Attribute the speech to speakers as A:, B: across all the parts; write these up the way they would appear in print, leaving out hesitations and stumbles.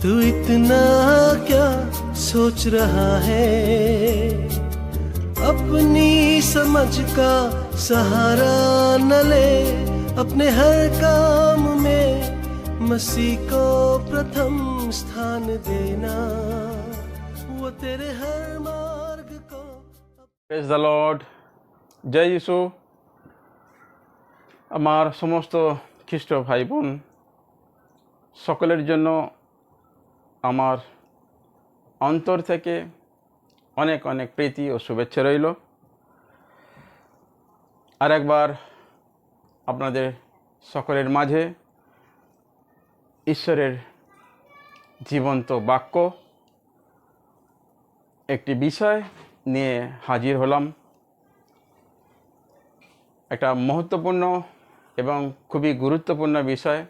A: तू इतना क्या सोच रहा है, अपनी समझ का सहारा न ले, अपने हर काम में मसीह को प्रथम स्थान देना, वो तेरे हर मार्ग को।
B: Praise the Lord. জয় যিশু। আমার সমস্ত খ্রিস্ট ভাই বোন সকলের জন্য আমার অন্তর থেকে অনেক অনেক প্রীতি ও শুভেচ্ছা রইল। আর একবার আপনাদের সকলের মাঝে ঈশ্বরের জীবন্ত বাক্য একটি বিষয় নিয়ে হাজির হলাম। একটা মহত্বপূর্ণ এবং খুবই গুরুত্বপূর্ণ বিষয়,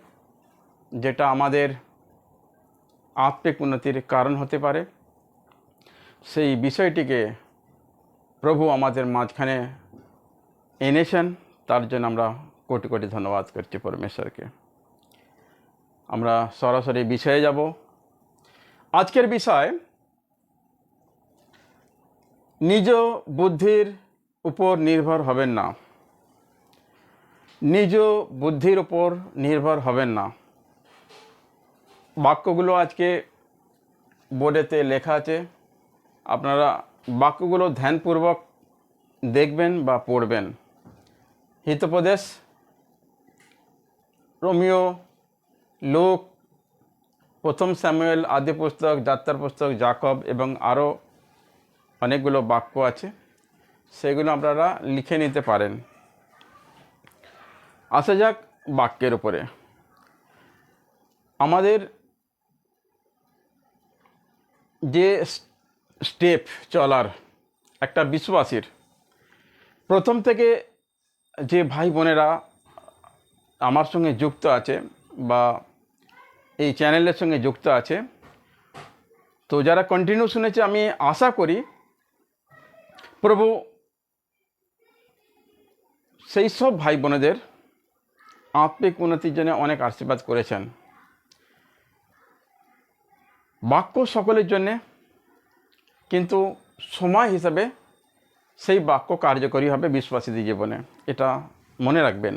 B: যেটা আমাদের আত্মিক উন্নতির কারণ হতে পারে। সেই বিষয়টিকে প্রভু আমাদের মাঝখানে এনেছেন, তার জন্য আমরা কোটি কোটি ধন্যবাদ করছি পরমেশ্বরকে। আমরা সরাসরি বিষয়ে যাব। আজকের বিষয় নিজ বুদ্ধির উপর নির্ভর হবেন না। নিজ বুদ্ধির উপর নির্ভর হবেন না। বাক্যগুলো আজকে বোর্ডেতে লেখা আছে, আপনারা বাক্যগুলো ধ্যানপূর্বক দেখবেন বা পড়বেন। হিতোপদেশ, রোমিও, লুক, প্রথম স্যামুয়েল, আদি পুস্তক, যাত্রার পুস্তক, যাকব এবং আরও অনেকগুলো বাক্য আছে, সেগুলো আপনারা লিখে নিতে পারেন। আসা যাক বাক্যের উপরে। আমাদের যে স্টেপ চলার একটা বিশ্বাসীর, প্রথম থেকে যে ভাই বোনেরা আমার সঙ্গে যুক্ত আছে বা এই চ্যানেলের সঙ্গে যুক্ত আছে, তো যারা কন্টিনিউ শুনেছে, আমি আশা করি প্রভু সেই সব ভাই বোনেদের আত্মিক উন্নতির জন্য অনেক আশীর্বাদ করেছেন। বাক্য সকলের জন্যে, কিন্তু সময় হিসাবে সেই বাক্য কার্যকরী হবে বিশ্বাসীদের জীবনে, এটা মনে রাখবেন।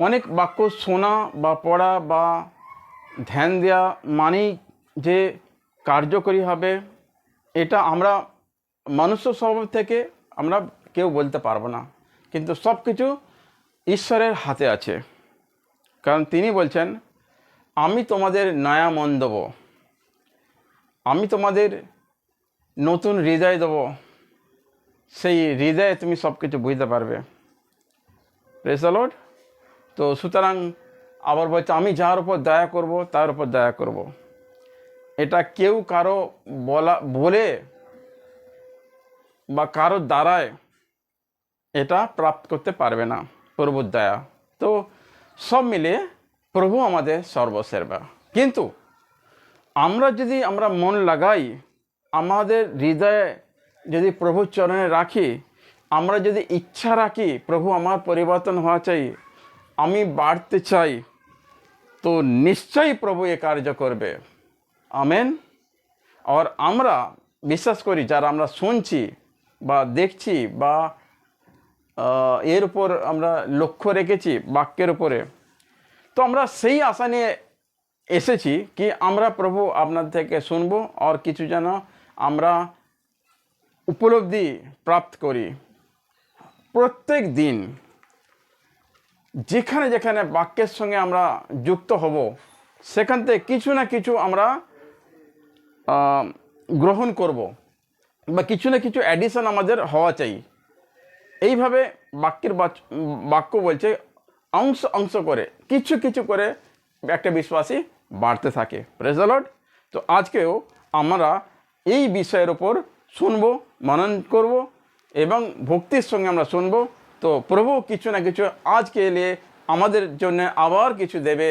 B: অনেক বাক্য শোনা বা পড়া বা ধ্যান দেওয়া মানেই যে কার্যকরী হবে, এটা আমরা মনুষ্য স্বভাব থেকে আমরা কেউ বলতে পারবো না। কিন্তু সব কিছু ঈশ্বরের হাতে আছে, কারণ তিনি বলছেন, আমি তোমাদের নয়া মন দেব, আমি তোমাদের নতুন হৃদয় দেব, সেই হৃদয়ে তুমি সব কিছু বুঝতে পারবে। Praise the lord. তো সুতরাং আবার বলছে, আমি যার উপর দয়া করব তার উপর দয়া করব। এটা কেউ কারো বলে বা কারো দ্বারায় এটা প্রাপ্ত করতে পারবে না, প্রভুর দয়া। তো সব মিলে প্রভু আমাদের সর্বসেবা। কিন্তু আমরা মন লাগাই, আমাদের হৃদয়ে যদি প্রভুর চরণে রাখি, আমরা যদি ইচ্ছা রাখি, প্রভু আমার পরিবর্তন হওয়া চাই, আমি বাড়তে চাই, তো নিশ্চয়ই প্রভু এ কার্য করবে। আমেন। আর আমরা বিশ্বাস করি, যারা আমরা শুনছি বা দেখছি বা এর উপর আমরা লক্ষ্য রেখেছি বাক্যের উপরে, তো আমরা সেই আশা নিয়ে এসেছি কি আমরা প্রভু আপনার থেকে শুনবো আর কিছু যেন আমরা উপলব্ধি প্রাপ্ত করি। প্রত্যেক দিন যেখানে যেখানে বাক্যের সঙ্গে আমরা যুক্ত হব, সেখান থেকে কিছু না কিছু আমরা গ্রহণ করব বা কিছু না কিছু অ্যাডিশন আমাদের হওয়া চাই। এইভাবে বাক্য বলছে, অংশ অংশ করে কিছু কিছু করে একটা বিশ্বাসী বাড়তে থাকে। Praise the lord. তো আজকেও আমরা এই বিষয়ের ওপর শুনব, মনন করব এবং ভক্তির সঙ্গে আমরা শুনব। তো প্রভু কিছু না কিছু আজকে এলে আমাদের জন্য আবার কিছু দেবে,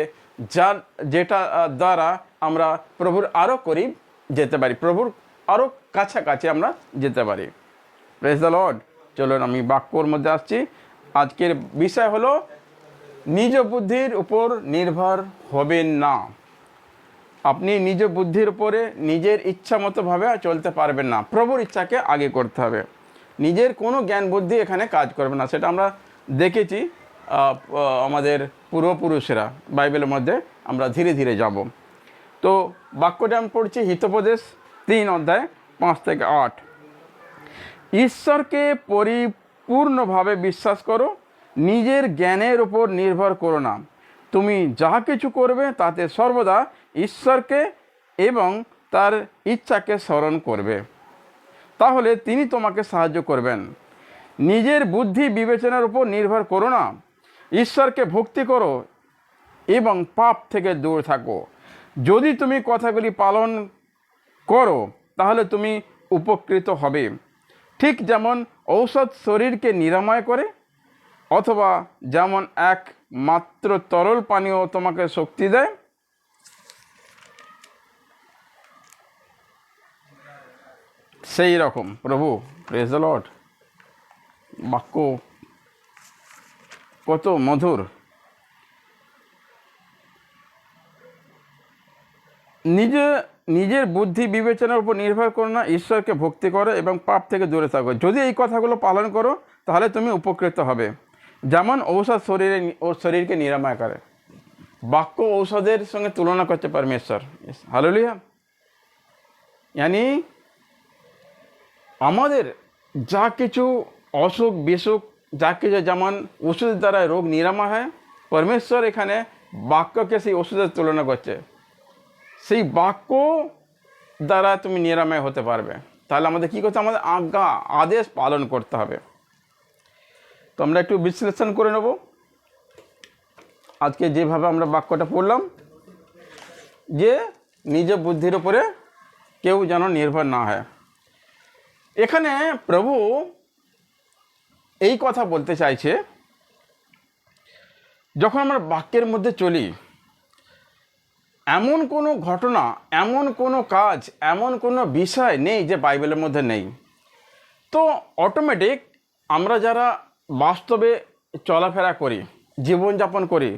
B: যেটা দ্বারা আমরা প্রভুর আরও করিব যেতে পারি, প্রভুর আরও কাছাকাছি আমরা যেতে পারি। Praise the lord. চলুন আমি বাক্যর মধ্যে আসছি। আজকের বিষয় হলো নিজ বুদ্ধির উপর নির্ভর হবেন না। আপনি নিজ বুদ্ধির উপরে নিজের ইচ্ছা মতোভাবে চলতে পারবেন না, প্রভুর ইচ্ছাকে আগে করতে হবে। নিজের কোনো জ্ঞান বুদ্ধি এখানে কাজ করবে না, সেটা আমরা দেখেছি আমাদের পূর্বপুরুষেরা। বাইবেলের মধ্যে আমরা ধীরে ধীরে যাব। তো বাক্যটা আমি পড়ছি হিতোপদেশ 3 অধ্যায় 5 থেকে 8। ঈশ্বরকে পরিপূর্ণভাবে বিশ্বাস করো, নিজের জ্ঞানের উপর নির্ভর করো না। তুমি যা কিছু করবে তাতে সর্বদা ঈশ্বরকে এবং তার ইচ্ছাকে স্মরণ করবে, তাহলে তিনি তোমাকে সাহায্য করবেন। নিজের বুদ্ধি বিবেচনার উপর নির্ভর করো না, ঈশ্বরকে ভক্তি করো এবং পাপ থেকে দূর থাকো। যদি তুমি কথাগুলি পালন করো তাহলে তুমি উপকৃত হবে। ঠিক যেমন ঔষধ শরীরকে নিরাময় করে, অথবা যেমন এক মাত্র তরল পানীয় তোমাকে শক্তি দেয়, সেই রকম প্রভু, প্রেজ দ্য লর্ড, বাক্য কত মধুর। নিজের বুদ্ধি বিবেচনার উপর নির্ভর করো না, ঈশ্বরকে ভক্তি করো এবং পাপ থেকে দূরে থাকো। যদি এই কথাগুলো পালন করো তাহলে তুমি উপকৃত হবে। যেমন ঔষধ শরীরকে নিরাময় করে। বাক্য ঔষধের সঙ্গে তুলনা করতে পরমেশ্বর। হালেলুয়া। यानी আমাদের যা কিছু অসুখ বিসুখ, যা কিছু যেমন ওষুধের দ্বারা রোগ নিরাময় হয়, পরমেশ্বর এখানে বাক্যকে সেই ওষুধের তুলনা করছে। সেই বাক্য দ্বারা তুমি নিরাময় হতে পারবে। তাহলে আমাদের কী করতে, আমাদের আজ্ঞা আদেশ পালন করতে হবে। তো আমরা একটু বিশ্লেষণ করে নেব আজকে যেভাবে আমরা বাক্যটা পড়লাম, যে নিজ বুদ্ধির উপরে কেউ যেন নির্ভর না হয়। এখানে প্রভু এই কথা বলতে চাইছে, যখন আমরা বাক্যের মধ্যে চলি, এমন কোনো ঘটনা, এমন কোনো কাজ, এমন কোনো বিষয় নেই যে বাইবেলের মধ্যে নেই। তো অটোমেটিক আমরা যারা বাস্তবে চলাফেরা করি, জীবনযাপন করি,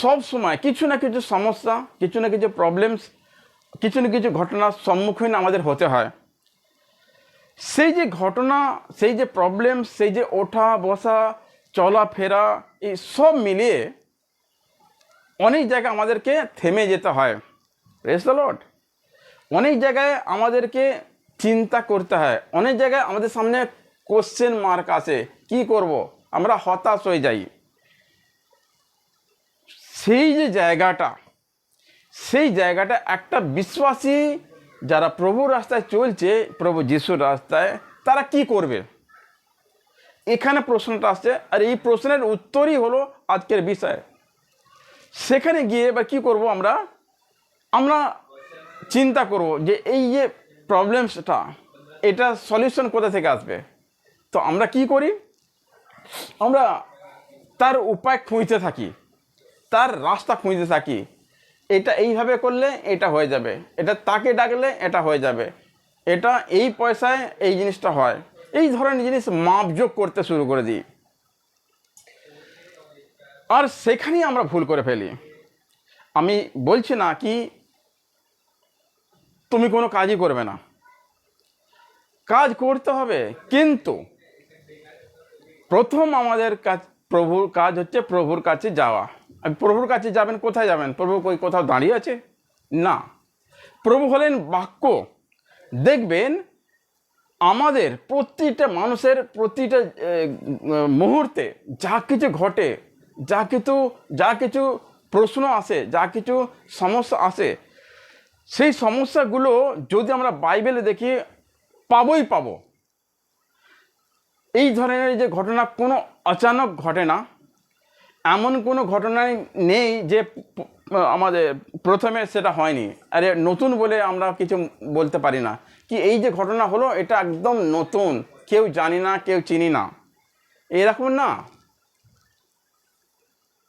B: সব সময় কিছু না কিছু সমস্যা, কিছু না কিছু প্রবলেমস, কিছু না কিছু ঘটনার সম্মুখীন আমাদের হতে হয়। সেই যে ঘটনা, সেই যে প্রবলেম, সেই যে ওঠা বসা, চলাফেরা, এই সব মিলিয়ে অনেক জায়গায় আমাদেরকে থেমে যেতে হয়। Praise the lord. অনেক জায়গায় আমাদেরকে চিন্তা করতে হয়, অনেক জায়গায় আমাদের সামনে কোশ্চেন মার্ক আসে, কি করব, আমরা হতাশ হয়ে যাই। সেই যে জায়গাটা, সেই জায়গাটা একটা বিশ্বাসী যারা প্রভুর রাস্তায় চলছে, প্রভু যিশুর রাস্তায়, তারা কি করবে, এখানে প্রশ্নটা আসছে। আর এই প্রশ্নের উত্তরই হলো আজকের বিষয়। সেখানে গিয়ে এবার কী করব, আমরা চিন্তা করব যে এই যে প্রবলেমসটা, এটা সলিউশন কোথা থেকে আসবে। তো আমরা কি করি, আমরা তার উপায় খুঁজতে থাকি, তার রাস্তা খুঁজতে থাকি। এটা এইভাবে করলে এটা হয়ে যাবে, এটা তাকে ডাকলে এটা হয়ে যাবে, এটা এই পয়সায় এই জিনিসটা হয়, এই ধরনের জিনিস মাপযোগ করতে শুরু করে দিই। আর সেখানেই আমরা ভুল করে ফেলি। আমি বলছি না কি তুমি কোনো কাজই করবে না, কাজ করতে হবে, কিন্তু প্রথম আমাদের কাজ, প্রভুর কাজ হচ্ছে প্রভুর কাছে যাওয়া। প্রভুর কাছে যাবেন, কোথায় যাবেন? প্রভু কোথাও দাঁড়িয়ে আছে? না, প্রভু হলেন বাক্য। দেখবেন আমাদের প্রতিটা মানুষের প্রতিটা মুহূর্তে যা কিছু ঘটে, যা কিছু প্রশ্ন আসে, যা কিছু সমস্যা আসে, সেই সমস্যাগুলো যদি আমরা বাইবেলে দেখি, পাবোই পাবো। এই ধরনের যে ঘটনা কোনো অচানক ঘটে না, এমন কোনো ঘটনাই নেই যে আমাদের প্রথমে সেটা হয়নি। আরে নতুন বলে আমরা কিছু বলতে পারি না কি এই যে ঘটনা হলো এটা একদম নতুন, কেউ জানি না, কেউ চিনি না, এরকম না।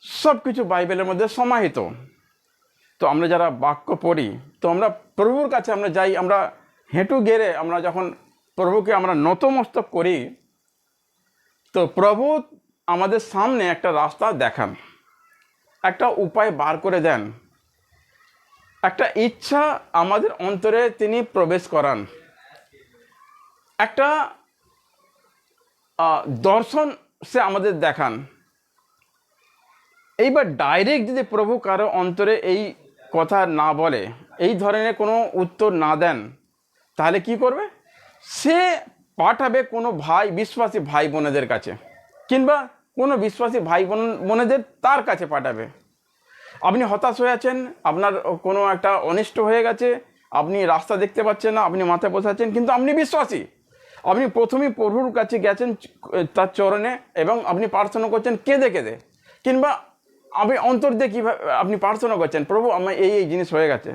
B: সব কিছু বাইবেলের মধ্যে সমাহিত। তো আমরা যারা বাক্য পড়ি, তো আমরা প্রভুর কাছে আমরা যাই, আমরা হেঁটু গেড়ে আমরা যখন প্রভুকে আমরা নতমস্তক করি, তো প্রভু আমাদের সামনে একটা রাস্তা দেখান, একটা উপায় বার করে দেন। একটা ইচ্ছা আমাদের অন্তরে তিনি প্রবেশ করান, একটা দর্শন সে আমাদের দেখান। এইবার ডাইরেক্ট যদি প্রভু কারো অন্তরে এই কথা না বলে, এই ধরনের কোনো উত্তর না দেন, তাহলে কি করবে? সে পাঠাবে কোনো বিশ্বাসী ভাই বোনেদের কাছে, কিংবা কোনো বিশ্বাসী ভাই বোনেদের তার কাছে পাঠাবে। আপনি হতাশ হয়ে আছেন, আপনার কোনো একটা অনিষ্ট হয়ে গেছে, আপনি রাস্তা দেখতে পাচ্ছেন না, আপনি মাথায় বসে আছেন, কিন্তু আপনি বিশ্বাসী, আপনি প্রথমেই প্রভুর কাছে গেছেন তার চরণে, এবং আপনি প্রার্থনা করছেন কেঁদে কেঁদে, কিংবা আপনি অন্তর দিয়ে কীভাবে আপনি প্রার্থনা করছেন, প্রভু আমার এই জিনিস হয়ে গেছে।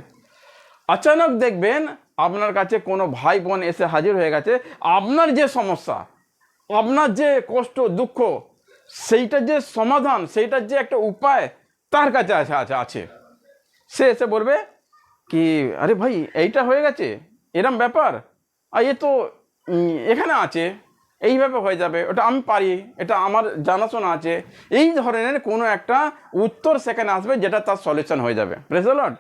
B: আচানক দেখবেন আপনার কাছে কোনো ভাই বোন এসে হাজির হয়ে গেছে, আপনার যে সমস্যা, আপনার যে কষ্ট দুঃখ, সেইটার যে সমাধান, সেইটার যে একটা উপায় তার কাছে আছে। সে এসে বলবে কি, আরে ভাই এইটা হয়ে গেছে, এরম ব্যাপার, আর এ তো এখানে আছে, এইভাবে হয়ে যাবে, ওটা আমি পারি, এটা আমার জানাশোনা আছে। এই ধরনের কোনো একটা উত্তর সেখানে আসবে, যেটা তার সলিউশন হয়ে যাবে। Praise the Lord.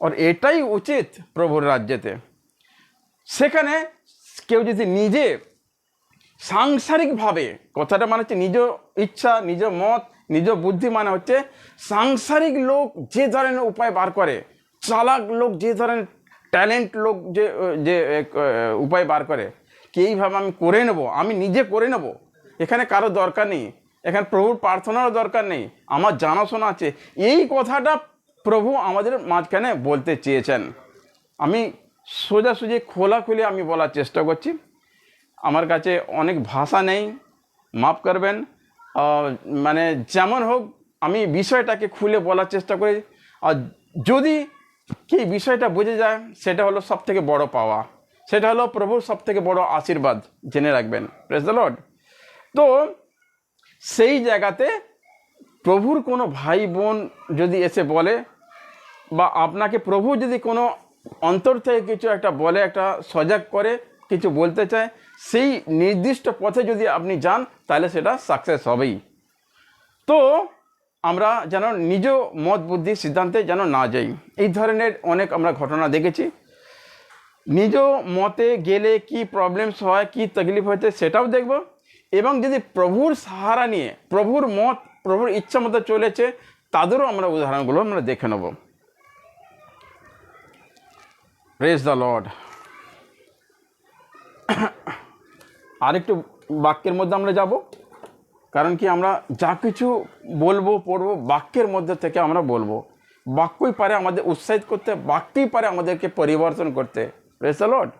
B: আর এটাই উচিত প্রভুর রাজ্যেতে। সেখানে কেউ যদি নিজে সাংসারিকভাবে, কথাটা মানে হচ্ছে নিজ ইচ্ছা, নিজ মত, নিজ বুদ্ধি, মানে হচ্ছে সাংসারিক লোক যে ধরনের উপায় বার করে, চালাক লোক যে ধরনের ট্যালেন্ট লোক যে যে উপায় বার করে, কি এইভাবে আমি করে নেব, আমি নিজে করে নেব, এখানে কারো দরকার নেই, এখানে প্রভুর প্রার্থনারও দরকার নেই, আমার জানাশোনা আছে, এই কথাটা প্রভু আমাদের মাঝখানে বলতে চেয়েছেন। আমি সোজাসুজি খোলাখুলি আমি বলার চেষ্টা করছি। আমার কাছে অনেক ভাষা নেই, মাফ করবেন, মানে যেমন হোক আমি বিষয়টাকে খুলে বলার চেষ্টা করি। আর যদি কি বিষয়টা বুঝে যায়, সেটা হলো সবথেকে বড় পাওয়া, সেটা হলো প্রভুর সবথেকে বড় আশীর্বাদ, জেনে রাখবেন। Praise the lord. তো সেই জায়গাতে প্রভুর কোনো ভাই বোন যদি এসে বলে, বা আপনাকে প্রভু যদি কোনো অন্তর থেকে কিছু একটা বলে, একটা সজাগ করে কিছু বলতে চায়, সেই নির্দিষ্ট পথে যদি আপনি যান, তাহলে সেটা সাকসেস হবেই। তো আমরা যেন নিজ মত বুদ্ধি সিদ্ধান্তে যেন না যাই। এই ধরনের অনেক আমরা ঘটনা দেখেছি। নিজ মতে গেলে কি প্রবলেমস হয়, কি তকলিফ হয়েছে, সেটাও দেখব। এবং যদি প্রভুর সাহারা নিয়ে, প্রভুর মত, প্রভুর ইচ্ছা মতো চলেছে, তাদেরও আমরা উদাহরণগুলো আমরা দেখে নেব। Praise the lord. আরেকটু বাক্যের মধ্যে আমরা যাব, কারণ কি আমরা যা কিছু বলবো পড়বো বাক্যের মধ্যে থেকে আমরা বলবো। বাক্যই পারে আমাদের উৎসাহিত করতে, বাক্যই পারে আমাদেরকে পরিবর্তন করতে। Praise the Lord.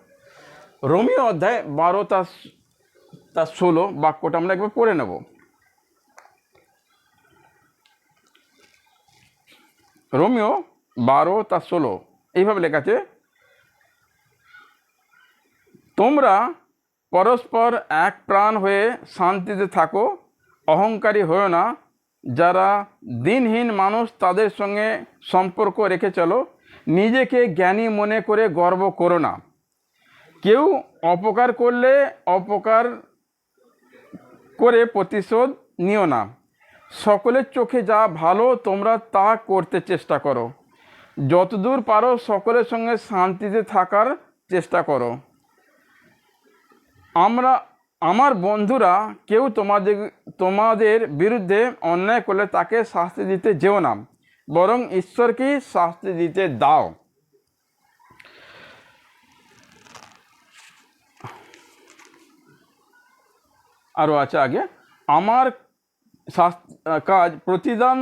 B: রোমিও অধ্যায় 12:16 বাক্যটা আমরা একবার পড়ে নেব। রোমিও 12:16 এইভাবে লেখা আছে, তোমরা পরস্পর এক প্রাণ হয়ে শান্তিতে থাকো, অহংকারী হয়েও না, যারা দিনহীন মানুষ তাদের সঙ্গে সম্পর্ক রেখে চলো, নিজেকে জ্ঞানী মনে করে গর্ব করো না, কেউ অপকার করলে অপকার করে প্রতিশোধ নিও না, সকলের চোখে যা ভালো তোমরা তা করতে চেষ্টা করো, যতদূর পারো সকলের সঙ্গে শান্তিতে থাকার চেষ্টা করো। আমার বন্ধুরা, কেউ তোমাদের বিরুদ্ধে অন্যায় করলে তাকে শাস্তি দিতে যেও না, বরং ঈশ্বরকেই শাস্তি দিতে দাও। আরও আছে আগে, আমার কাজ প্রতিদান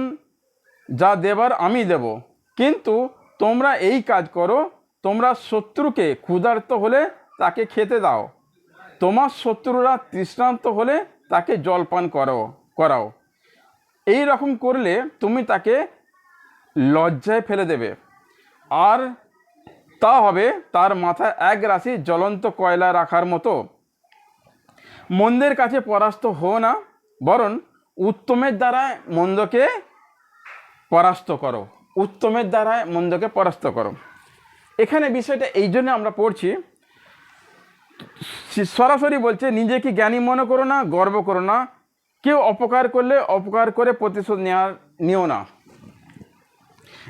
B: যা দেবার আমি দেব, কিন্তু তোমরা এই কাজ করো, তোমরা শত্রুকে ক্ষুধার্ত হলে তাকে খেতে দাও, তোমার শত্রুরা তৃষ্ণান্ত হলে তাকে জলপান করাও। এই রকম করলে তুমি তাকে লজ্জায় ফেলে দেবে, আর তা হবে তার মাথায় এক রাশি জ্বলন্ত কয়লা রাখার মতো। মন্দের কাছে পরাস্ত হও না, বরং উত্তমের দ্বারায় মন্দকে পরাস্ত করো। উত্তমের দ্বারায় মন্দকে পরাস্ত করো। এখানে বিষয়টা এই জন্য আমরা পড়ছি, সরাসরি বলছে নিজেকে জ্ঞানী মনে করো না, গর্ব করো না, কেউ অপকার করলে অপকার করে প্রতিশোধ নিও না।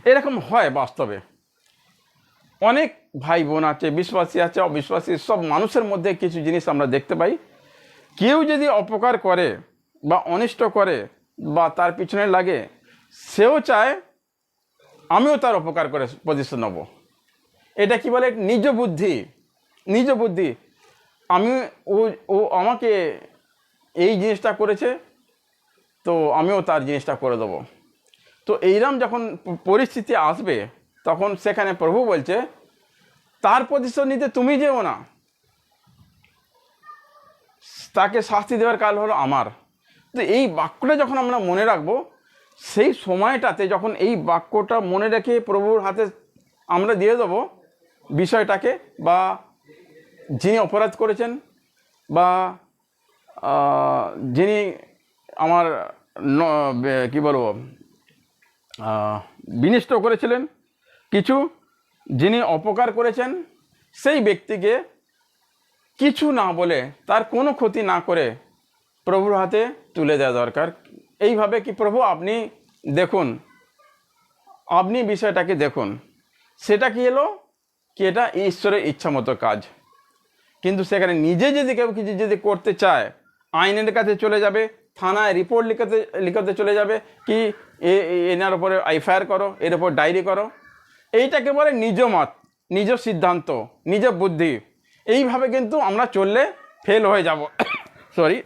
B: এরকম হয় বাস্তবে। অনেক ভাই বোন আছে, বিশ্বাসী আছে, অবিশ্বাসী, সব মানুষের মধ্যে কিছু জিনিস আমরা দেখতে পাই। কেউ যদি অপকার করে বা অনিষ্ট করে বা তার পিছনে লাগে, সেও চায় আমিও তার অপকার করে প্রতিশোধ নেব। এটা কি বলে? নিজ বুদ্ধি। নিজ বুদ্ধি। আমি ও ও আমাকে এই জিনিসটা করেছে, তো আমিও তার জিনিসটা করে দেবো। তো এইরকম যখন পরিস্থিতি আসবে, তখন সেখানে প্রভু বলছে তার প্রতিশোধ নিতে তুমি যেও না, তাকে শাস্তি দেওয়ার কাল হলো আমার। তো এই বাক্যটা যখন আমরা মনে রাখবো, সেই সময়টাতে যখন এই বাক্যটা মনে রেখে প্রভুর হাতে আমরা দিয়ে দেবো বিষয়টাকে, বা যিনি অপরাধ করেছেন বা যিনি আমার কি বলবো বিনষ্ট করেছিলেন কিছু, যিনি অপকার করেছেন, সেই ব্যক্তিকে কিছু না বলে, তার কোনো ক্ষতি না করে প্রভুর হাতে তুলে দেওয়া দরকার। এইভাবে কি প্রভু আপনি দেখুন, আপনি বিষয়টাকে দেখুন। সেটা কি এলো কি? এটা ঈশ্বরের ইচ্ছা মতো কাজ। কিন্তু সেখানে নিজে যদি কেউ কিছু যদি করতে চায়, আইনের কাছে চলে যাবে, থানায় রিপোর্ট লিখাতে চলে যাবে কি এনার উপরে এফআইআর করো, এর উপর ডায়েরি করো। এইটাকে বলে নিজ মত, নিজ সিদ্ধান্ত, নিজ বুদ্ধি। এইভাবে কিন্তু আমরা চললে ফেল হয়ে যাব। সরি,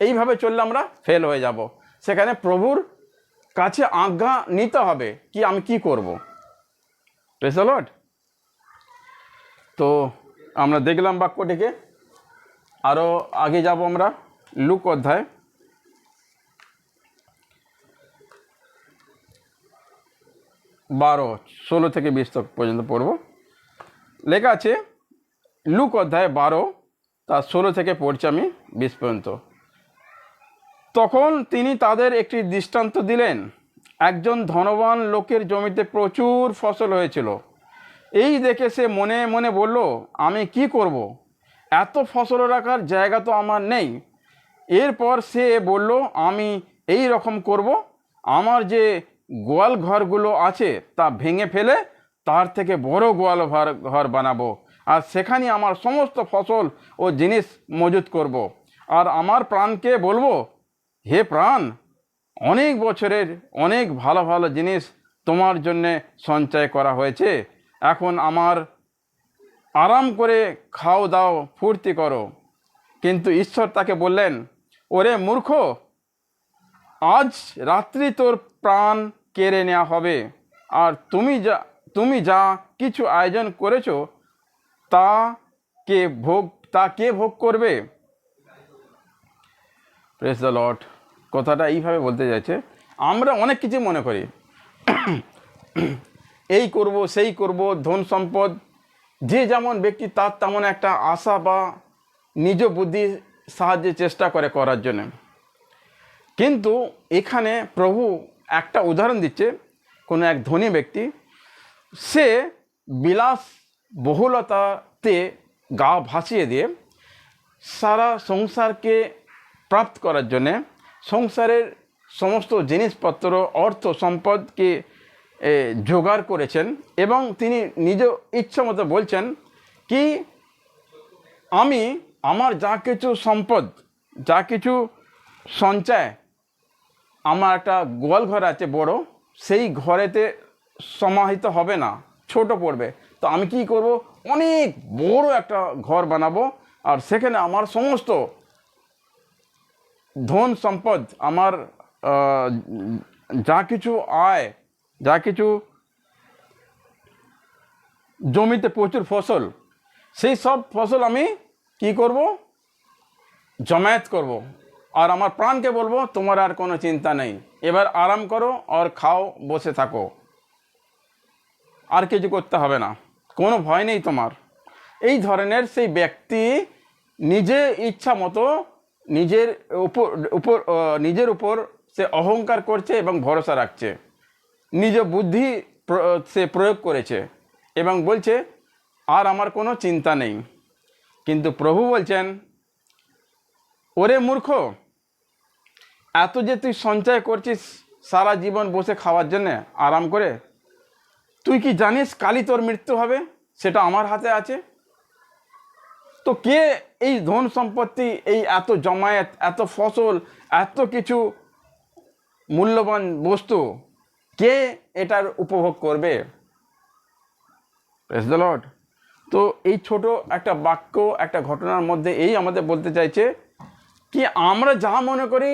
B: এইভাবে চললে আমরা ফেল হয়ে যাব। সেখানে প্রভুর কাছে আজ্ঞা নিতে হবে কি আমি কি করব। Praise the lord. তো আমরা দেখলাম বাক্যটিকে, আরও আগে যাব আমরা। লুক অধ্যায় 12:16 থেকে 20 পর্যন্ত পড়ব। লেখা আছে লুক অধ্যায় 12 তার 16 থেকে পড়ছি আমি 20 পর্যন্ত। তখন তিনি তাদের একটি দৃষ্টান্ত দিলেন। একজন ধনবান লোকের জমিতে প্রচুর ফসল হয়েছিল। এই দেখে সে মনে মনে বলল, আমি কি করব? এত ফসল রাখার জায়গা তো আমার নেই। এরপর সে বলল, আমি এই রকম করব, আমার যে গোয়াল ঘরগুলো আছে তা ভেঙে ফেলে তার থেকে বড় গোয়াল ঘর বানাবো, আর সেখানে আমার সমস্ত ফসল ও জিনিস মজুত করব। আর আমার প্রাণকে বলবো, হে প্রাণ, অনেক বছরের অনেক ভালো ভালো জিনিস তোমার জন্যে সঞ্চয় করা হয়েছে, এখন আমার আরাম করে খাও দাও ফুর্তি করো। কিন্তু ঈশ্বর তাকে বললেন, ওরে মূর্খ, আজ রাত্রি তোর প্রাণ কেড়ে নেওয়া হবে, আর তুমি যা কিছু আয়োজন করেছো তা কে ভোগ করবে? Praise the lord. কথাটা এইভাবে বলতে যাচ্ছে, আমরা অনেক কিছু মনে করি, এই করব সেই করব, ধন সম্পদ, যে যেমন ব্যক্তি তার তেমন একটা আশা বা নিজ বুদ্ধির সাহায্যে চেষ্টা করার জন্য। কিন্তু এখানে প্রভু একটা উদাহরণ দিচ্ছে। কোনো এক ধনী ব্যক্তি, সে বিলাস বহুলতাতে গা ভাসিয়ে দিয়ে সারা সংসারকে প্রাপ্ত করার জন্যে সংসারের সমস্ত জিনিসপত্র, অর্থ সম্পদকে জোগাড় করেছেন, এবং তিনি নিজ ইচ্ছা মতো বলছেন কি আমি আমার যা কিছু সম্পদ, যা কিছু সঞ্চয়, আমার একটা গোয়াল ঘর আছে বড়, সেই ঘরেতে সমাহিত হবে না, ছোট পড়বে। তো আমি কি করব? অনেক বড় একটা ঘর বানাবো, আর সেখানে আমার সমস্ত ধন সম্পদ, আমার যা কিছু আয়, যা কিছু জমিতে প্রচুর ফসল, সেই সব ফসল আমি কি করব? জমায়েত করব। আর আমার প্রাণকে বলবো, তোমার আর কোনো চিন্তা নেই, এবার আরাম করো আর খাও, বসে থাকো, আর কিছু করতে হবে না, কোনো ভয় নেই তোমার। এই ধরনের সেই ব্যক্তি নিজে ইচ্ছা মতো নিজের উপর সে অহংকার করছে এবং ভরসা রাখছে, নিজ বুদ্ধি সে প্রয়োগ করেছে এবং বলছে আর আমার কোনো চিন্তা নেই। কিন্তু প্রভু বলছেন, ওরে মূর্খ, এত যে তুই সঞ্চয় করছিস সারা জীবন বসে খাওয়ার জন্যে আরাম করে, তুই কি জানিস কালই তোর মৃত্যু হবে? সেটা আমার হাতে আছে। তো কে এই ধন সম্পত্তি, এই এত জমায়েত, এত ফসল, এত কিছু মূল্যবান বস্তু, কে এটার উপভোগ করবে? Praise the lord. তো এই ছোট একটা বাক্য, একটা ঘটনার মধ্যে এই আমাদের বলতে চাইছে কি আমরা যা মনে করি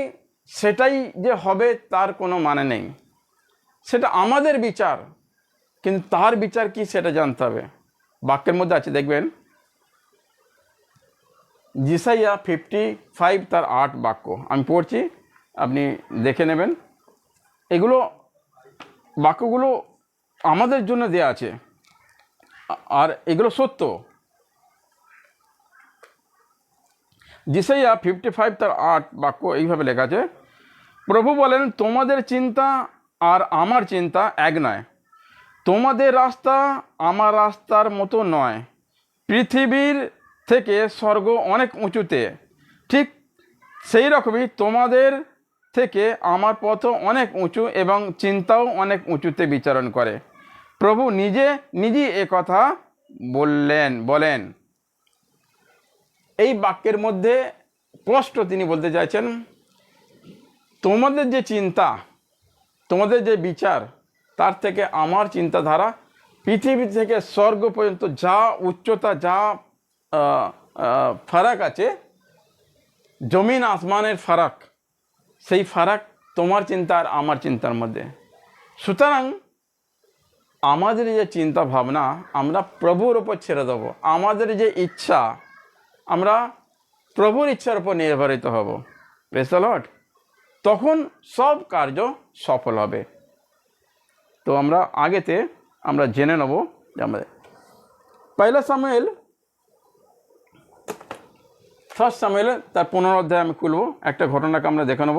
B: সেটাই যে হবে তার কোনো মানে নেই। সেটা আমাদের বিচার, কিন্তু তার বিচার কি সেটা জানতে হবে। বাক্যের মধ্যে আছে, দেখবেন যেসাইয়া 55 তার 8 বাক্য আমি পড়ছি, আপনি দেখে নেবেন। এগুলো বাক্যগুলো আমাদের জন্য দেয়া আছে, আর এগুলো সত্য। যেসাইয়া 55 তার 8 বাক্য এইভাবে লেখা আছে, প্রভু বলেন, তোমাদের চিন্তা আর আমার চিন্তা এক নয়, তোমাদের রাস্তা আমার রাস্তার মতো নয়। পৃথিবীর থেকে স্বর্গ অনেক উঁচুতে, ঠিক সেই রকমই তোমাদের থেকে আমার পথ অনেক উঁচু এবং চিন্তাও অনেক উঁচুতে বিচরণ করে। প্রভু নিজেই এ কথা বলেন। এই বাক্যের মধ্যে স্পষ্ট তিনি বলতে চাইছেন, তোমাদের যে চিন্তা, তোমাদের যে বিচার, তার থেকে আমার চিন্তাধারা, পৃথিবী থেকে স্বর্গ পর্যন্ত যা উচ্চতা, যা ফারাক আছে, জমিন আসমানের ফারাক, সেই ফারাক তোমার চিন্তা আর আমার চিন্তার মধ্যে। সুতরাং আমাদের যে চিন্তা ভাবনা আমরা প্রভুর ওপর ছেড়ে দেবো। আমাদের যে ইচ্ছা, আমরা প্রভুর ইচ্ছার উপর নির্ভরিত হব। Praise the lord. তখন সব কার্য সফল হবে। তো আমরা আমরা জেনে নেব যে আমাদের পয়লা সামুয়েল, 1 সামুয়েল তার 15 অধ্যায় আমি খুলব, একটা ঘটনাকে আমরা দেখে নেব।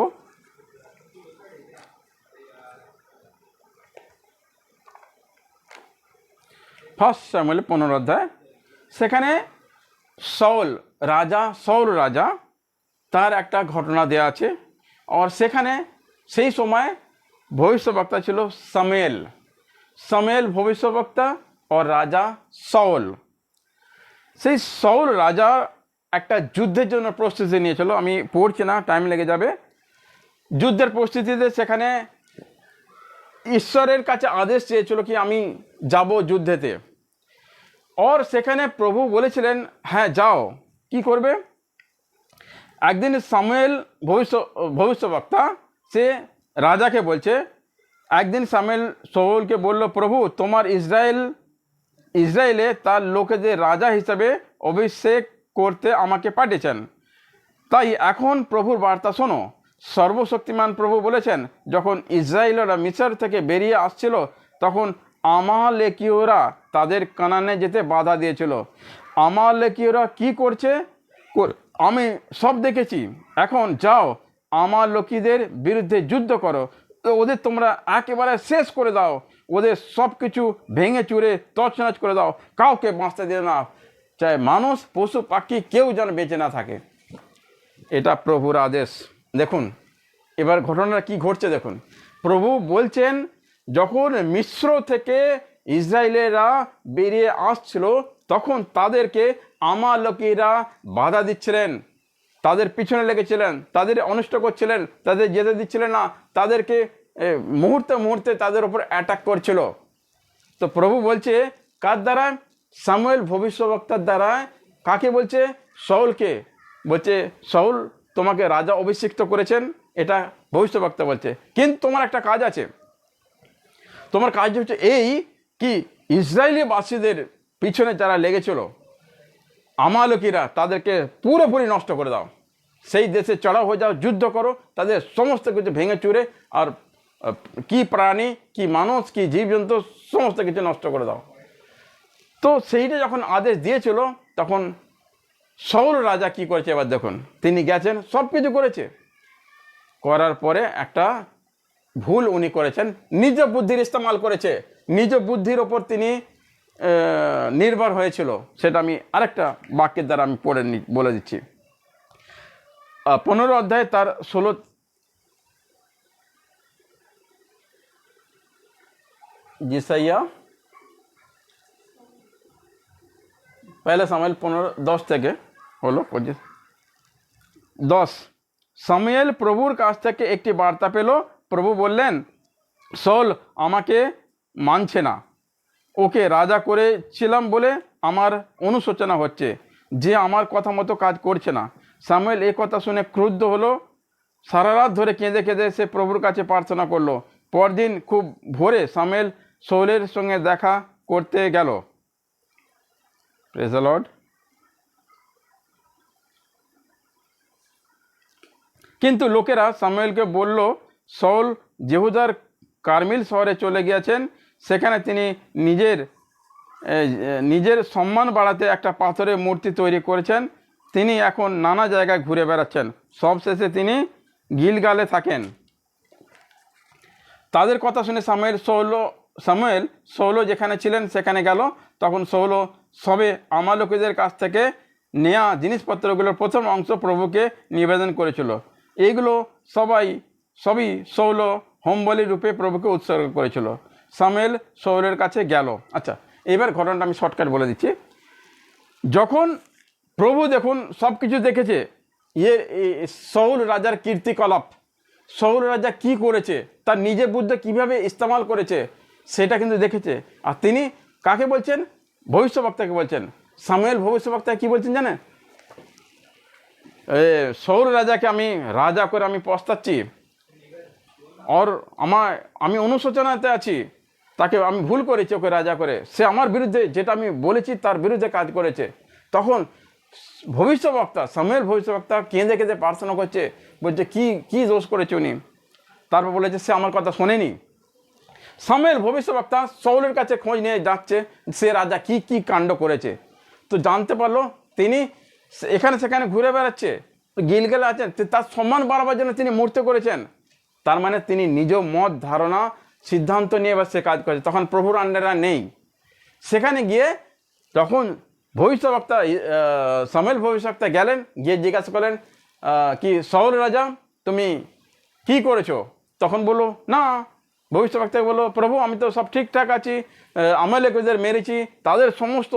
B: 1 সামুয়েল 15 অধ্যায়, সেখানে শাউল রাজা তার একটা ঘটনা দেওয়া আছে। আর সেখানে সেই সময় ভবিষ্যদ্বক্তা ছিল সামুয়েল ভবিষ্যদ্বক্তা, আর রাজা শাউল। সেই শাউল রাজা একটা যুদ্ধের জন্য প্রস্তুতি নিয়েছিল। আমি পড়ছি না, টাইম লেগে যাবে। যুদ্ধের প্রস্তুতিতে সেখানে ঈশ্বরের কাছে আদেশ চেয়েছিল কি আমি যাব যুদ্ধেতে। আর সেখানে প্রভু বলেছিলেন হ্যাঁ যাও। কি করবে? একদিন সামুয়েল ভবিষ্যদ্বক্তা সে রাজাকে বলছে, একদিন সামুয়েল শাউলকে বলল, প্রভু তোমার ইসরায়েলে তার লোকেদের রাজা হিসাবে অভিষেক করতে আমাকে পাঠিয়েছেন। তাই এখন প্রভুর বার্তা শোনো। সর্বশক্তিমান প্রভু বলেছেন, যখন ইসরায়েলরা মিসর থেকে বেরিয়ে আসছিল তখন আমালেকীয়রা তাদের কানানে যেতে বাধা দিয়েছিল। আমালেকীয়রা কি করছে আমি সব দেখেছি। এখন যাও আমালেকীদের বিরুদ্ধে যুদ্ধ করো, ওদের তোমরা একেবারে শেষ করে দাও, ওদের সব কিছু ভেঙে চুরে তছনছ করে দাও, কাউকে বাঁচতে দিও না, চাই মানুষ পশু পাখি কেউ যেন বেঁচে না থাকে। এটা প্রভুর আদেশ। দেখুন এবার ঘটনাটা কি ঘটছে দেখুন। প্রভু বলছেন, যখন মিস্র থেকে ইসরায়েলেরা বেরিয়ে আসছিল তখন তাদেরকে আমালেকীরা বাধা দিচ্ছিলেন, তাদের পিছনে লেগেছিলেন, তাদের অনিষ্ট করছিলেন, তাদের যেতে দিচ্ছিলেন না, তাদেরকে মুহূর্তে তাদের উপর অ্যাটাক করছিল। তো প্রভু বলছে কার দ্বারা? সামুয়েল ভবিষ্যদ্বক্তার দ্বারা। কাকে বলছে? শাউলকে বলছে, শাউল তোমাকে রাজা অভিষিক্ত করেছেন, এটা ভবিষ্যদ্বক্তা বলছে। কিন্তু তোমার একটা কাজ আছে, তোমার কাজ হচ্ছে এই কি ইসরায়েলি বাসীদের পিছনে যারা লেগেছিল আমালেকীরা, তাদেরকে পুরোপুরি নষ্ট করে দাও, সেই দেশে চড়াও হয়ে যাও, যুদ্ধ করো, তাদের সমস্ত কিছু ভেঙে চুরে, আর কি প্রাণী, কি মানুষ, কি জীবজন্তু সমস্ত কিছু নষ্ট করে দাও। তো সেইটা যখন আদেশ দিয়েছিল তখন শাউল রাজা কি করেছে এবার দেখুন। তিনি গেছেন, সব কিছু করার পরে একটা ভুল উনি করেছেন, নিজ বুদ্ধির ইস্তেমাল করেছে, নিজ বুদ্ধির ওপর তিনি নির্ভর হয়েছিল। সেটা আমি আরেকটা বাক্যের দ্বারা আমি বলে দিচ্ছি। 15 অধ্যায় তার 16, যেসাইয়া पहले सामुएल 15:10 থেকে হলো 10। সামুয়েল প্রভুর কাছ থেকে একটি বার্তা পেল। প্রভু বললেন, সৌল আমাকে মানছে না, ওকে রাজা করেছিলাম বলে আমার অনুশোচনা হচ্ছে যে আমার কথা মতো কাজ করছে না। সামুয়েল এই কথা শুনে ক্রুদ্ধ হলো। সারা রাত ধরে কেঁদে কেঁদে সে প্রভুর কাছে প্রার্থনা করলো। পরদিন খুব ভোরে সামুয়েল সৌলের সঙ্গে দেখা করতে গেল। Praise the lord. কিন্তু লোকেরা সামুয়েলকে বলল, সৌল যেহুদার কার্মিল শহরে চলে গিয়েছেন, সেখানে তিনি নিজের সম্মান বাড়াতে একটা পাথরের মূর্তি তৈরি করেছেন। তিনি এখন নানা জায়গায় ঘুরে বেড়াচ্ছেন। সবশেষে তিনি গিলগালে থাকেন। তাদের কথা শুনে সামুয়েল সৌল যেখানে ছিলেন সেখানে গেল। তখন সৌল সবে আমালেকীয়দের কাছ থেকে নেয়া জিনিসপত্রগুলোর প্রথম অংশ প্রভুকে নিবেদন করেছিল। এইগুলো সবই সৌল হোমবলি রূপে প্রভুকে উৎসর্গ করেছিল। সামুয়েল সৌলের কাছে গেল। আচ্ছা, এবার ঘটনাটা আমি শর্টকাট বলে দিচ্ছি। যখন প্রভু দেখুন সব কিছু দেখেছে, সৌল রাজার কীর্তিকলাপ, সৌল রাজা কি করেছে, তার নিজের বুদ্ধি কীভাবে ইস্তেমাল করেছে সেটা কিন্তু দেখেছে। আর তিনি কাকে বলছেন? ভবিষ্যবক্তাকে বলছেন। সামুয়েল ভবিষ্যবক্তা কি বলছেন জানেন? সৌল রাজাকে আমি রাজা করে আমি পস্তাচ্ছি, আমি অনুশোচনাতে আছি, তাকে আমি ভুল করেছি ওকে রাজা করে, সে আমার বিরুদ্ধে যেটা আমি বলেছি তার বিরুদ্ধে কাজ করেছে। তখন ভবিষ্যবক্তা সামুয়েল ভবিষ্যবক্তা কেঁদে কেঁদে প্রার্থনা করছে, বলছে কি দোষ করেছে উনি। তারপর বলেছে সে আমার কথা শোনেনি। সামুয়েল ভবিষ্যবক্তা সৌলের কাছে খোঁজ নিয়ে যাচ্ছে সে রাজা কি কাণ্ড করেছে। তো জানতে পারলো তিনি এখানে সেখানে ঘুরে বেড়াচ্ছে, গিলগেলে আছেন, তার সম্মান বাড়াবার জন্য তিনি মূর্তি করেছেন। তার মানে তিনি নিজ মত ধারণা সিদ্ধান্ত নিয়ে এবার সে কাজ করেছে। তখন প্রভুর আন্ডারে নেই। সেখানে গিয়ে তখন ভবিষ্যবক্তা সামুয়েল ভবিষ্যবক্তা গেলেন, গিয়ে জিজ্ঞাসা করলেন, কি সৌল রাজা তুমি কি করেছো? তখন বললো, না। ভবিষ্যবক্তা বললো, প্রভু আমি তো সব ঠিকঠাক আছি, আমালেকীয়দের মেরেছি, তাদের সমস্ত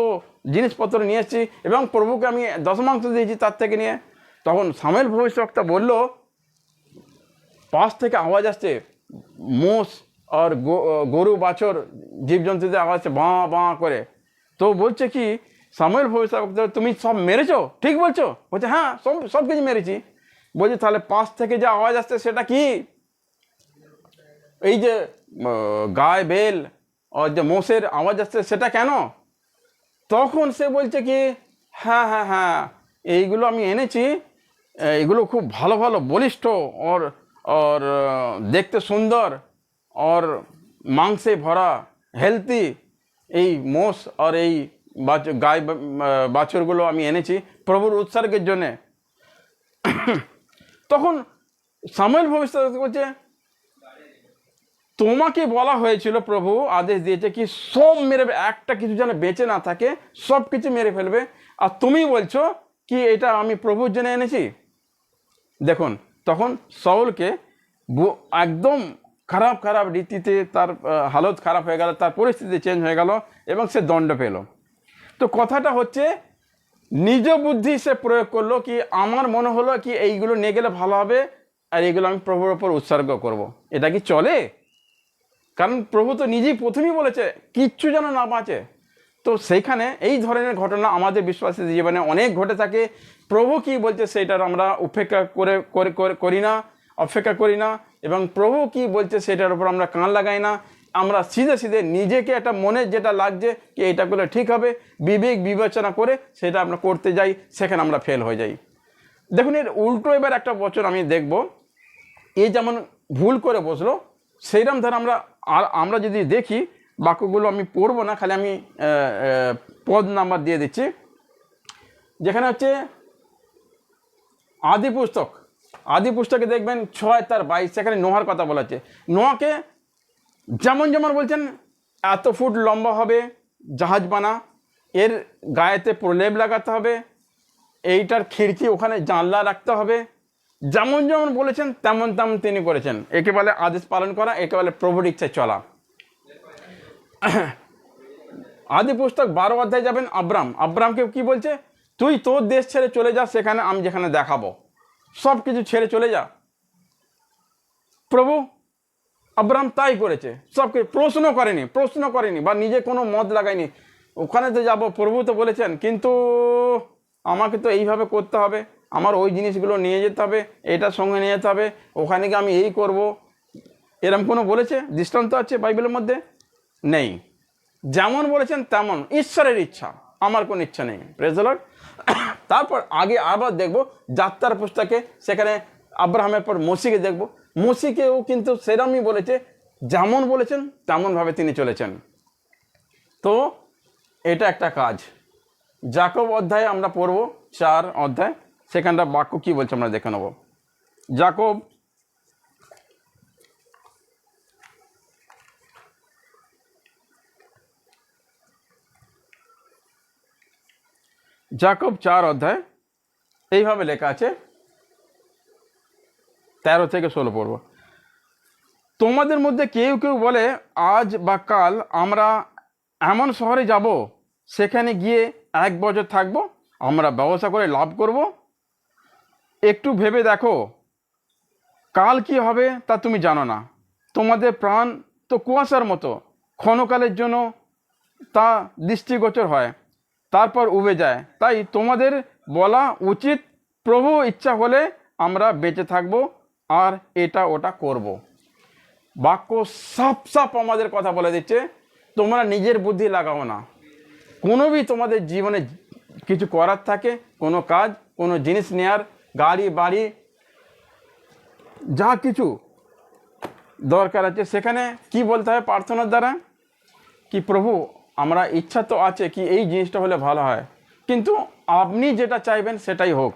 B: জিনিসপত্র নিয়ে এসেছি এবং প্রভুকে আমি দশমাংশ দিয়েছি তার থেকে নিয়ে। তখন সামুয়েল ভবিষ্যবক্তা বলল, পাশ থেকে আওয়াজ আসছে, মোষ আর গরু বাছর জীবজন্তুদের আওয়াজ আসছে বাঁ বাঁ করে। তো বলছে কি সামুয়েল ভবিষ্যবক্তা, তুমি সব মেরেছো? ঠিক বলছো? বলছে হ্যাঁ, সব কিছু মেরেছি। বলছে তাহলে পাশ থেকে যে আওয়াজ আসছে সেটা কি? এই যে গায়ে বেল আর যে মোষের আওয়াজ আসছে সেটা কেন? তখন সে বলছে কি হ্যাঁ, এইগুলো আমি এনেছি, এগুলো খুব ভালো ভালো বলিষ্ঠ और দেখতে সুন্দর और মাংসে ভরা হেলদি এই মোষ আর এই গায়ে বাছুরগুলো আমি এনেছি প্রভুর উৎসর্গের জন্যে। তখন সামুয়েল ভবিষ্যদ্বাণী বলছে, তোমাকে বলা হয়েছিল, প্রভু আদেশ দিয়েছে কি সব মেরে, একটা কিছু যেন বেঁচে না থাকে, সব কিছু মেরে ফেলবে, আর তুমি বলছো কি এটা আমি প্রভুর জন্য এনেছি। দেখুন তখন সাউলকে একদম খারাপ রীতিতে তার হালত খারাপ হয়ে গেল, তার পরিস্থিতি চেঞ্জ হয়ে গেল এবং সে দণ্ড পেল। তো কথাটা হচ্ছে নিজ বুদ্ধি সে প্রয়োগ করলো কি আমার মনে হলো কি এইগুলো নিয়ে গেলে ভালো হবে আর এইগুলো আমি প্রভুর ওপর উৎসর্গ করব। এটা কি চলে? কারণ প্রভু তো নিজেই প্রথমেই বলেছে কিচ্ছু যেন না বাঁচে। তো সেইখানে এই ধরনের ঘটনা আমাদের বিশ্বাসী জীবনে অনেক ঘটে থাকে। প্রভু কি বলছে সেটার আমরা অপেক্ষা করি না এবং প্রভু কি বলছে সেটার উপর আমরা কান লাগাই না। আমরা সিধে নিজেকে একটা মনে যেটা লাগছে কি এটা করলে ঠিক হবে, বিবেক বিবেচনা করে সেটা আমরা করতে যাই, সেখানে আমরা ফেল হয়ে যাই। দেখুন এর উল্টো এবার একটা বছর আমি দেখব, এ যেমন ভুল করে বসলো সেইরকম ধর আমরা যদি দেখি, বাক্যগুলো আমি পড়বো না, খালি আমি পদ নাম্বার দিয়ে দিচ্ছি। যেখানে হচ্ছে আদি পুস্তকে দেখবেন 6:22, সেখানে নোহার কথা বলা আছে। নোয়াকে যেমন বলছেন এত ফুট লম্বা হবে জাহাজ বানা, এর গায়েতে প্রলেপ লাগাতে হবে, এইটার খিড়কি ওখানে জানলা রাখতে হবে, যেমন বলেছেন তেমন তিনি করেছেন। একে বলে আদেশ পালন করা, একে বলে প্রভুর ইচ্ছায় চলা। আদি পুস্তক 12 অধ্যায় যাবেন, আব্রামকে কি বলছে, তুই তোর দেশ ছেড়ে চলে যা, সেখানে আমি যেখানে দেখাবো, সব কিছু ছেড়ে চলে যা। প্রভু আব্রাহাম তাই করেছে, সবকে প্রশ্ন করেনি বা নিজে কোনো মত লাগায়নি। ওখানে তো যাব, প্রভু তো বলেছেন, কিন্তু আমাকে তো এইভাবে করতে হবে, আমার ওই জিনিসগুলো নিয়ে যেতে হবে, এটা সঙ্গে নিয়ে যেতে হবে, ওখানে গিয়ে আমি এই করব, এরম কোনো বলেছে দৃষ্টান্ত আছে বাইবেলের মধ্যে? নেই। যেমন বলেছেন তেমন, ঈশ্বরের ইচ্ছা, আমার কোনো ইচ্ছা নেই। Praise the lord. তারপর আগে আবার দেখব যাত্রার পুস্তকে, সেখানে আব্রাহামের পর মোশিকে দেখব। মোশিকেও কিন্তু সেরমই বলেছে, যেমন বলেছেন তেমনভাবে তিনি চলেছেন। তো এটা একটা কাজ। যাকব অধ্যায়ে আমরা পড়ব, 4 অধ্যায়, সেখানটা বাক্য কী বলছে আমরা দেখে নেব। যাকব 4 অধ্যায় এইভাবে লেখা আছে, 13 থেকে 16 পড়ব। তোমাদের মধ্যে কেউ কেউ বলে, আজ বা কাল আমরা এমন শহরে যাব, সেখানে গিয়ে 1 বছর থাকব, আমরা ব্যবসা করে লাভ করব। একটু ভেবে দেখো, কাল কি হবে তা তুমি জানো না। তোমাদের প্রাণ তো কুয়াশার মতো, ক্ষণকালের জন্য তা দৃষ্টিগোচর হয়, তারপর উবে যায়। তাই তোমাদের বলা উচিত, প্রভু ইচ্ছা হলে আমরা বেঁচে থাকব আর এটা ওটা করব। বাক্য সাপ আমাদের কথা বলে দিচ্ছে, তোমরা নিজের বুদ্ধি লাগাও না। তোমাদের জীবনে কিছু করার থাকে, কোনো কাজ, কোনো জিনিস নেয়ার, গাড়ি বাড়ি যা কিছু দরকার আছে, সেখানে কি বলতে হয় প্রার্থনার দ্বারা, কি প্রভু আমরা ইচ্ছা তো আছে কি এই জিনিসটা হলে ভালো হয়, কিন্তু আপনি যেটা চাইবেন সেটাই হোক।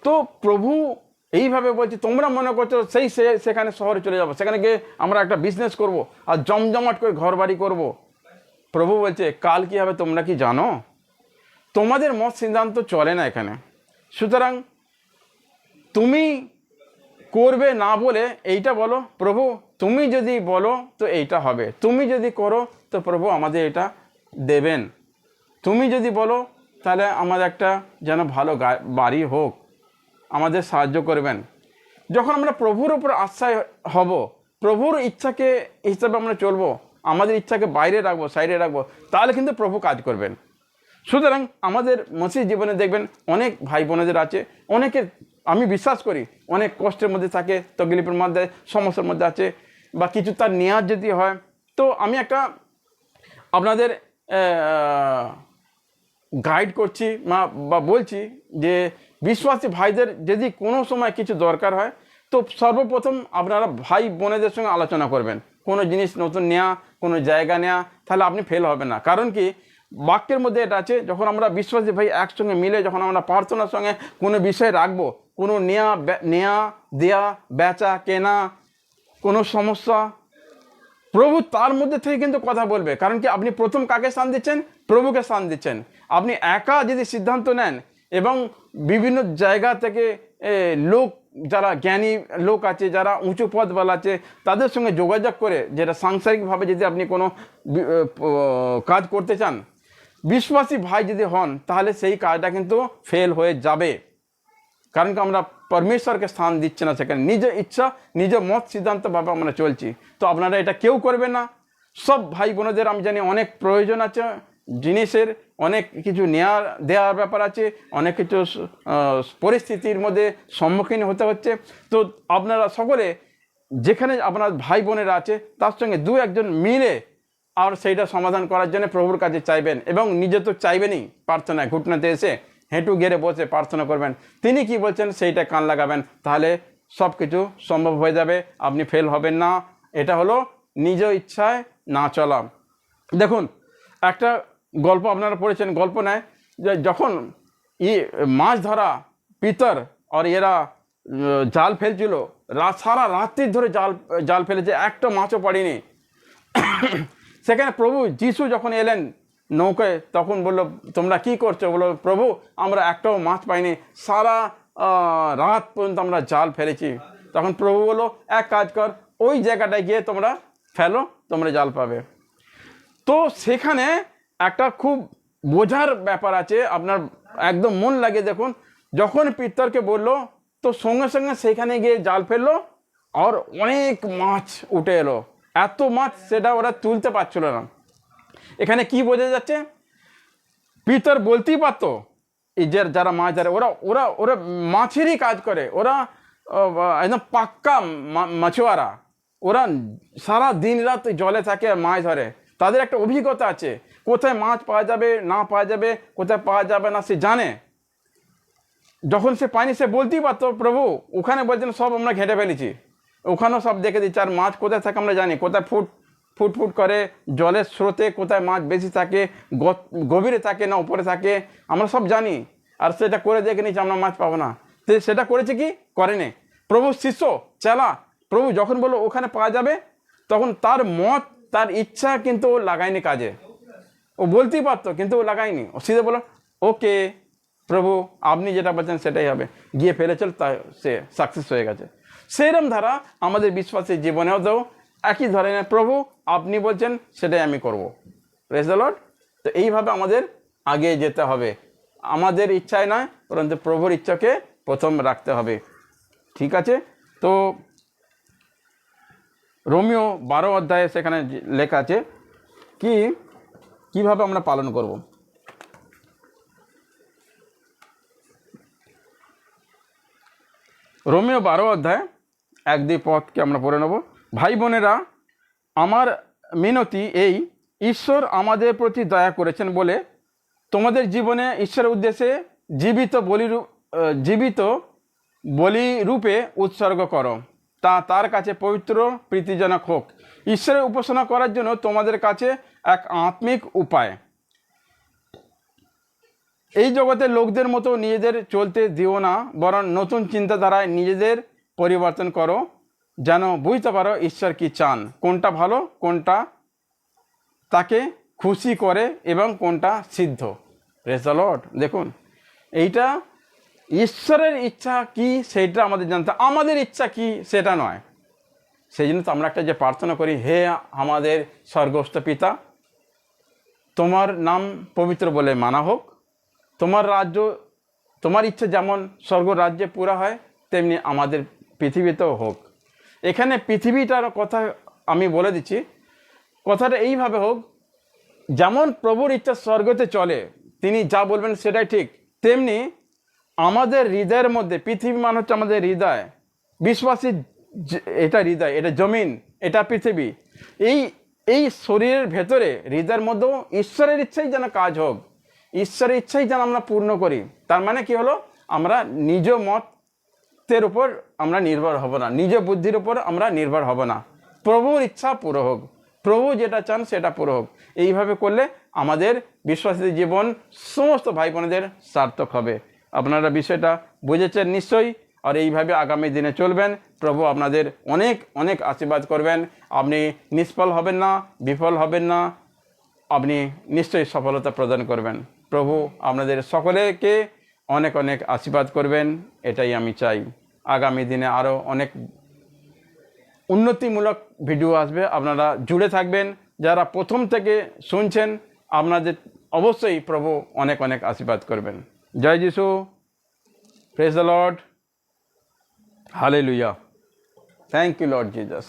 B: তো প্রভু এইভাবে বলছে, তোমরা মনে করছো সেখানে শহরে চলে যাবো, সেখানে গিয়ে আমরা একটা বিজনেস করব আর জমজমাট করে ঘর বাড়ি করবো। প্রভু বলছে, কাল কি হবে তোমরা কি জানো? তোমাদের মত সিদ্ধান্ত চলে না এখানে। সুতরাং তুমি করবে না বলে এইটা বলো, প্রভু তুমি যদি বলো তো এইটা হবে, তুমি যদি করো তো প্রভু আমাদের এটা দেবেন, তুমি যদি বলো তাহলে আমাদের একটা যেন ভালো বাড়ি হোক, আমাদের সাহায্য করবেন। যখন আমরা প্রভুর উপর আশ্রয় হব, প্রভুর ইচ্ছাকে হিসাবে আমরা চলবো, আমাদের ইচ্ছাকে বাইরে রাখবো, সাইডে রাখবো, তাহলে কিন্তু প্রভু কাজ করবেন। সুতরাং আমাদের মসিহ জীবনে দেখবেন অনেক ভাই বোনেদের আছে, অনেকে আমি বিশ্বাস করি অনেক কষ্টের মধ্যে থাকে, তকলিফের মধ্যে, সমস্যার মধ্যে আছে, বা কিছু তার নেওয়ার যদি হয়। তো আমি একটা আপনাদের গাইড করছি বা বলছি যে বিশ্বাসী ভাইদের যদি কোনো সময় কিছু দরকার হয়, তো সর্বপ্রথম আপনারা ভাই বোনেদের সঙ্গে আলোচনা করবেন, কোনো জিনিস নতুন নেওয়া, কোনো জায়গা নেওয়া, তাহলে আপনি ফেল হবে না। কারণ কি, বাক্যের মধ্যে এটা আছে, যখন আমরা বিশ্বাসী ভাই একসঙ্গে মিলে যখন আমরা প্রার্থনার সঙ্গে কোনো বিষয় রাখবো, কোনো নেয়া দেয়া, বেচা কেনা, কোনো সমস্যা, প্রভু তার মধ্যে থেকে কিন্তু কথা বলবে। কারণ কি, আপনি প্রথম কাকে স্থান দিচ্ছেন? প্রভুকে স্থান দিচ্ছেন। আপনি একা যদি সিদ্ধান্ত নেন এবং বিভিন্ন জায়গা থেকে লোক, যারা জ্ঞানী লোক আছে, যারা উঁচু পদওয়ালা আছে, তাদের সঙ্গে যোগাযোগ করে যেটা সাংসারিকভাবে যদি আপনি কোনো কাজ করতে চান, বিশ্বাসী ভাই যদি হন, তাহলে সেই কাজটা কিন্তু ফেল হয়ে যাবে। কারণ কি, আমরা পরমেশ্বরকে স্থান দিচ্ছি না সেখানে, নিজ ইচ্ছা নিজ মত সিদ্ধান্তভাবে আমরা চলছি। তো আপনারা এটা কেউ করবেন না। সব ভাই বোনেদের আমি জানি অনেক প্রয়োজন আছে জিনিসের, অনেক কিছু দেওয়ার ব্যাপার আছে, অনেক কিছু পরিস্থিতির মধ্যে সম্মুখীন হতে হচ্ছে। তো আপনারা সকলে যেখানে আপনার ভাই বোনেরা আছে, তার সঙ্গে 2-1 মিলে আর সেইটা সমাধান করার জন্য প্রভুর কাছে চাইবেন, এবং নিজে তো চাইবেনই, প্রার্থনায় ঘুটনাতে এসে হেঁটু গেড়ে বসে প্রার্থনা করবেন, তিনি কি বলছেন সেইটা কান লাগাবেন, তাহলে সব কিছু সম্ভব হয়ে যাবে, আপনি ফেল হবেন না। এটা হলো নিজ ইচ্ছায় না চলা। দেখুন, একটা গল্প আপনারা পড়েছেন, গল্প নেয় যে যখন মাছ ধরা পিতর আর এরা জাল ফেলছিল, সারা রাত্রি ধরে জাল ফেলেছে, একটা মাছও পড়েনি। সেখানে প্রভু যিশু যখন এলেন নৌকায়, তখন বললো, তোমরা কি করছো? বললো, প্রভু আমরা একটাও মাছ পাইনি, সারা রাত পর্যন্ত আমরা জাল ফেলেছি। তখন প্রভু বললো, এক কাজ কর, ওই জায়গাটায় গিয়ে তোমরা ফেলো, তোমরা জাল পাবে। তো সেখানে একটা খুব বোঝার ব্যাপার আছে, আপনার একদম মন লাগে দেখুন। যখন পিতরকে বললো তো সঙ্গে সঙ্গে সেখানে গিয়ে জাল ফেললো আর অনেক মাছ উঠে এলো, এত মাছ সেটা ওরা তুলতে পারছিল না। এখানে কি বোঝা যাচ্ছে, পিতর বলতেই পারতো এই যে যারা মাছ ধরে ওরা ওরা ওরা মাছেরই কাজ করে, ওরা একদম পাক্কা মাছুয়ারা, ওরা সারা দিন রাত জলে থাকে আর মাছ ধরে, তাদের একটা অভিজ্ঞতা আছে, কোথায় মাছ পাওয়া যাবে না পাওয়া যাবে, কোথায় পাওয়া যাবে না সে জানে। যখন সে পায়নি সে বলতেই পারতো প্রভু ওখানে বলছেন সব আমরা ঘেঁটে ফেলেছি, ওখানেও সব দেখে দিচ্ছি, আর মাছ কোথায় থাকে আমরা জানি, কোথায় ফুট ফুট ফুট করে জলের স্রোতে কোথায় মাছ বেশি থাকে, গভীরে থাকে না উপরে থাকে, আমরা সব জানি। আর সেটা করে দেখে নিচ্ছি আমরা মাছ পাবো না, তো সেটা করেছে কি করেনি। প্রভু শিষ্য চেলা, প্রভু যখন বললো ওখানে পাওয়া যাবে তখন তার মত তার ইচ্ছা কিন্তু ও লাগায়নি কাজে, ও বলতেই পারতো কিন্তু ও লাগায়নি, ও সিধে বলো ওকে প্রভু আপনি যেটা বলছেন সেটাই হবে, গিয়ে ফেলেছিল, তা সে সাকসেস হয়ে গেছে। সেইরকম ধারা আমাদের বিশ্বাসের জীবনেও তো একই ধরনের, প্রভু আপনি বলছেন সেটাই আমি করবো, প্রেজ দ্য লর্ড। তো এইভাবে আমাদের আগে যেতে হবে, আমাদের ইচ্ছায় নয় পরন্তু প্রভুর ইচ্ছাকে প্রথম রাখতে হবে, ঠিক আছে। তো রোমিও 12 অধ্যায়ে সেখানে লেখা আছে কি কিভাবে আমরা পালন করব। রোমিও 12 অধ্যায় 1-2 পদকে আমরা পড়ে নেব। ভাই বোনেরা আমার মিনতি এই, ঈশ্বর আমাদের প্রতি দয়া করেছেন বলে তোমাদের জীবনে ঈশ্বরের উদ্দেশ্যে জীবিত বলি রূপে উৎসর্গ করো, তা তার কাছে পবিত্র প্রীতিজনক হোক। ঈশ্বরের উপাসনা করার জন্য তোমাদের কাছে এক আত্মিক উপায়। এই জগতের লোকদের মতো নিজেদের চলতে দিও না, বরং নতুন চিন্তাধারায় নিজেদের পরিবর্তন করো, যেন বুঝতে পারো ঈশ্বর কি চান, কোনটা ভালো, কোনটা তাকে খুশি করে এবং কোনটা সিদ্ধ। Praise the lord. দেখুন এইটা ঈশ্বরের ইচ্ছা কি সেইটা আমাদের জানতে, আমাদের ইচ্ছা কি সেটা নয়। সেই জন্য তো আমরা একটা যে প্রার্থনা করি, হে আমাদের স্বর্গস্থ পিতা, তোমার নাম পবিত্র বলে মানা হোক, তোমার রাজ্য, তোমার ইচ্ছা যেমন স্বর্গ রাজ্যে পুরা হয় তেমনি আমাদের পৃথিবীতেও হোক। এখানে পৃথিবীটার কথা আমি বলে দিচ্ছি, কথাটা এইভাবে হোক, যেমন প্রভুর ইচ্ছা স্বর্গতে চলে, তিনি যা বলবেন সেটাই ঠিক, তেমনি আমাদের হৃদয়ের মধ্যে, পৃথিবী মানে হচ্ছে আমাদের হৃদয়, বিশ্বাসী এটা হৃদয়, এটা জমিন, এটা পৃথিবী, এই শরীরের ভেতরে হৃদয়ের মধ্যেও ঈশ্বরের ইচ্ছাই যেন কাজ হোক, ঈশ্বরের ইচ্ছাই যেন আমরা পূর্ণ করি। তার মানে কি হলো, আমরা নিজ মতের উপর আমরা নির্ভর হব না, নিজ বুদ্ধির উপর আমরা নির্ভর হব না, প্রভুর ইচ্ছা পুরো হোক, প্রভু যেটা চান সেটা পুরো হোক। এইভাবে করলে আমাদের বিশ্বাসী জীবন সমস্ত ভাই বোনেদের সার্থক হবে। আপনারা বিষয়টা বুঝেছেন নিশ্চয়ই, আর এইভাবে আগামী দিনে চলবেন, প্রভু আপনাদের অনেক অনেক আশীর্বাদ করবেন, আপনি নিষ্ফল হবেন না, বিফল হবেন না, আপনি নিশ্চয়ই সফলতা প্রদান করবেন। প্রভু আপনাদের সকলেকে অনেক অনেক আশীর্বাদ করবেন, এটাই আমি চাই। আগামী দিনে আরও অনেক উন্নতিমূলক ভিডিও আসবে, আপনারা জুড়ে থাকবেন। যারা প্রথম থেকে শুনছেন আপনাদের অবশ্যই প্রভু অনেক অনেক আশীর্বাদ করবেন। জয় যিশু, praise the lord, hallelujah, thank you lord Jesus.